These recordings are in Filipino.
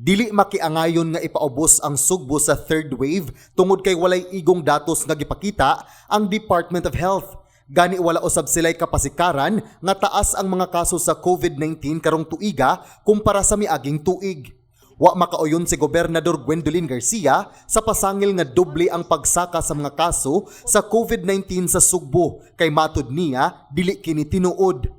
Dili makiangayon nga ipaubos ang Sugbo sa third wave tungod kay walay igong datos nga gipakita ang Department of Health. Gani wala usab sila'y kapasikaran nga taas ang mga kaso sa COVID-19 karong tuiga kumpara sa miaging tuig. Wa makauyon si Gobernador Gwendolyn Garcia sa pasangil nga doble ang pagsaka sa mga kaso sa COVID-19 sa Sugbo kay matud niya dili kini tinuod.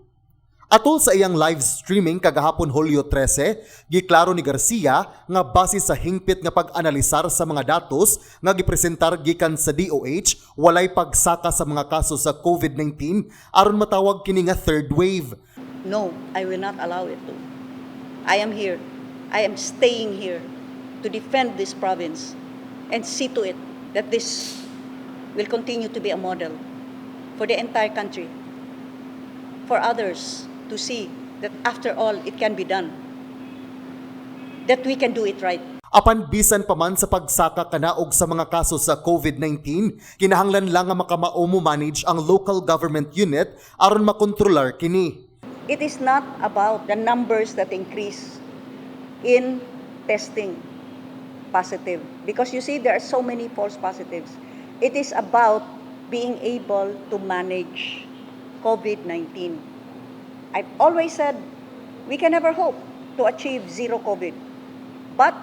Atol sa iyang live streaming kagahapon Hulyo 13, giklaro ni Garcia nga base sa hingpit nga pag-analisar sa mga datos nga gipresentar gikan sa DOH, walay pagsaka sa mga kaso sa COVID-19 aron matawag kini nga third wave. No, I will not allow it to. I am here. I am staying here to defend this province and see to it that this will continue to be a model for the entire country, for others to see that after all, it can be done. That we can do it right. Apan bisan pa man sa pagsaka kanaog sa mga kaso sa COVID-19, kinahanglan lang nga makamao mo manage ang local government unit aron makontrolar kini. It is not about the numbers that increase in testing positive. Because you see, there are so many false positives. It is about being able to manage COVID-19. I've always said we can never hope to achieve zero COVID. But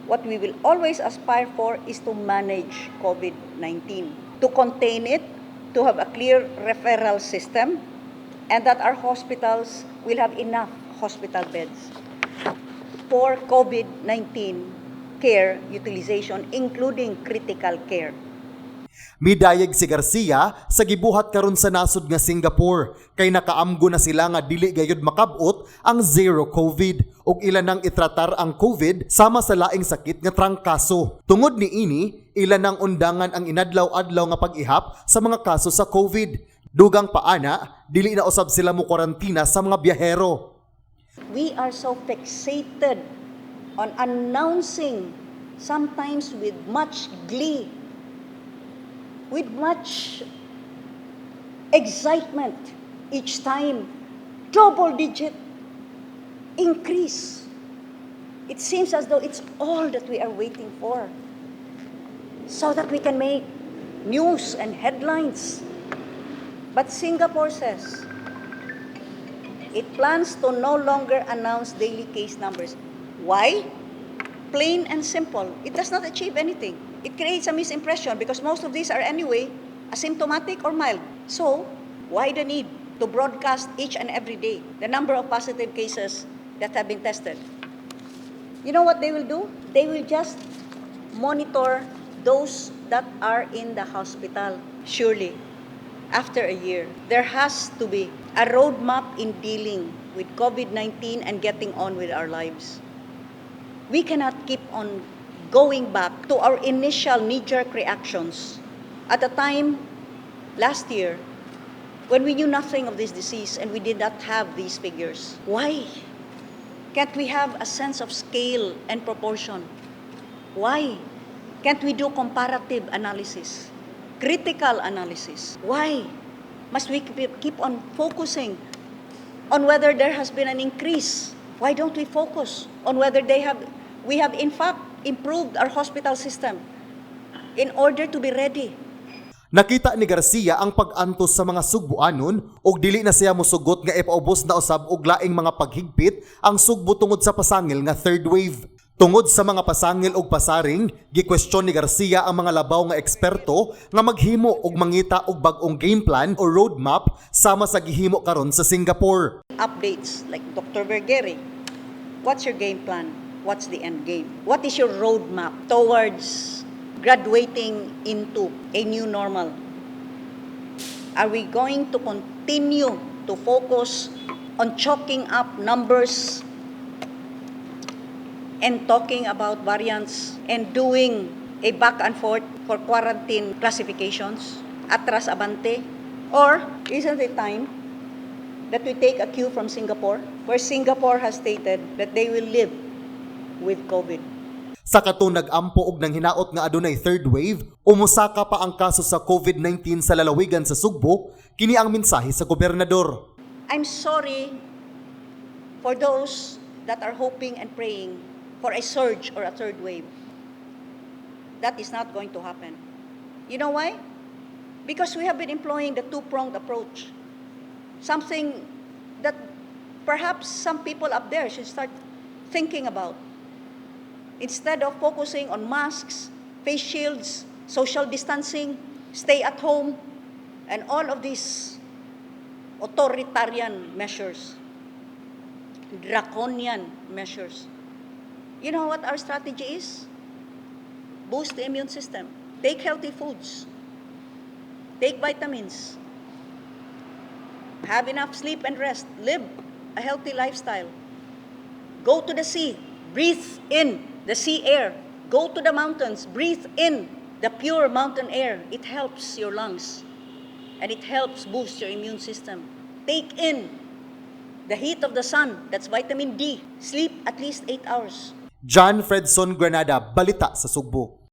what we will always aspire for is to manage COVID-19, to contain it, to have a clear referral system, and that our hospitals will have enough hospital beds for COVID-19 care utilization, including critical care. Midayeg si Garcia sa gibuhat karon sa nasod nga Singapore kay nakaamgo na sila nga dili gayud makabot ang zero COVID ug ilan nang itratar ang COVID sama sa laing sakit nga trangkaso. Tungod niini, ilan nang undangan ang inadlaw-adlaw nga pag-ihap sa mga kaso sa COVID. Dugang paana, dili na usab sila mo kwarantina sa mga biyahero. We are so fixated on announcing, sometimes with much glee, with much excitement each time, double-digit increase. It seems as though it's all that we are waiting for, so that we can make news and headlines. But Singapore says it plans to no longer announce daily case numbers. Why? Plain and simple. It does not achieve anything. It creates a misimpression because most of these are anyway asymptomatic or mild. So, why the need to broadcast each and every day the number of positive cases that have been tested? You know what they will do? They will just monitor those that are in the hospital. Surely, after a year, there has to be a roadmap in dealing with COVID-19 and getting on with our lives. We cannot keep on going back to our initial knee-jerk reactions at the time last year when we knew nothing of this disease and we did not have these figures. Why can't we have a sense of scale and proportion? Why can't we do comparative analysis, critical analysis? Why must we keep on focusing on whether there has been an increase? Why don't we focus on whether we have in fact improved our hospital system in order to be ready? Nakita ni Garcia ang pag-antos sa mga Sugboanon ug dili na siya mosugot nga ipaubos na usab og laing mga paghigpit ang Sugbo tungod sa pasangil nga third wave. Tungod sa mga pasangil ug pasaring, gikwestiyon ni Garcia ang mga labaw nga eksperto nga maghimo og mangita og bag-ong game plan o roadmap sama sa gihimo karon sa Singapore. Updates like Dr. Vergere, what's your game plan? What's the end game? What is your roadmap towards graduating into a new normal? Are we going to continue to focus on chalking up numbers and talking about variants and doing a back and forth for quarantine classifications, atras abante? Or isn't it time that we take a cue from Singapore, where Singapore has stated that they will live with COVID? Sa katong nag-ampo og nang hinaot nga adunay third wave, umusaka pa ang kaso sa COVID-19 sa lalawigan sa Sugbo, kini ang mensahe sa gobernador. I'm sorry for those that are hoping and praying for a surge or a third wave. That is not going to happen. You know why? Because we have been employing the two-pronged approach. Something that perhaps some people up there should start thinking about. Instead of focusing on masks, face shields, social distancing, stay at home, and all of these authoritarian measures, draconian measures. You know what our strategy is? Boost the immune system. Take healthy foods. Take vitamins. Have enough sleep and rest. Live a healthy lifestyle. Go to the sea. Breathe in the sea air. Go to the mountains. Breathe in the pure mountain air. It helps your lungs. And it helps boost your immune system. Take in the heat of the sun. That's vitamin D. Sleep at least 8 hours. John Fredson Granada, Balita sa Sugbo.